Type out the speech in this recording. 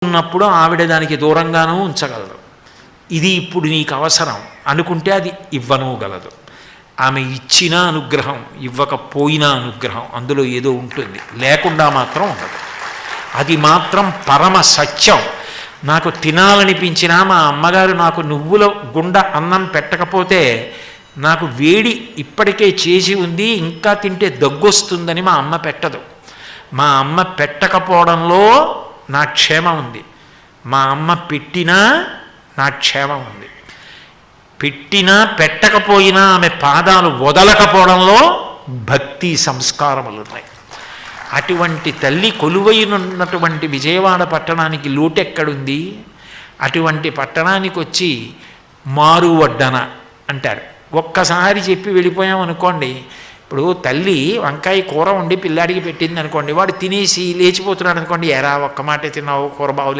ఉన్నప్పుడు ఆవిడ దానికి దూరంగానూ ఉంచగలదు. ఇది ఇప్పుడు నీకు అవసరం అనుకుంటే అది ఇవ్వనూగలదు. ఆమె ఇచ్చిన అనుగ్రహం, ఇవ్వకపోయినా అనుగ్రహం, అందులో ఏదో ఉంటుంది, లేకుండా మాత్రం ఉండదు. అది మాత్రం పరమ సత్యం. నాకు తినాలనిపించినా మా అమ్మగారు నాకు నువ్వుల గుండ అన్నం పెట్టకపోతే నాకు వేడి ఇప్పటికే చేసి ఉంది, ఇంకా తింటే దగ్గొస్తుందని మా అమ్మ పెట్టదు. మా అమ్మ పెట్టకపోవడంలో నా క్షేమం ఉంది. మా అమ్మ పెట్టినా నా క్షేమం ఉంది. పెట్టినా పెట్టకపోయినా ఆమె పాదాలు వదలకపోవడంలో భక్తి సంస్కారములు ఉన్నాయి. అటువంటి తల్లి కొలువైనటువంటి విజయవాడ పట్టణానికి లోటెక్కడుంది? అటువంటి పట్టణానికి వచ్చి మారు వడ్డన అంటారు. ఒక్కసారి చెప్పి వెళ్ళిపోయామనుకోండి, ఇప్పుడు తల్లి వంకాయ కూర వండి పిల్లాడికి పెట్టింది అనుకోండి, వాడు తినేసి లేచిపోతున్నాడు అనుకోండి, ఎరా ఒక్క మాటే తిన్నావు, కూర బాగులేదు.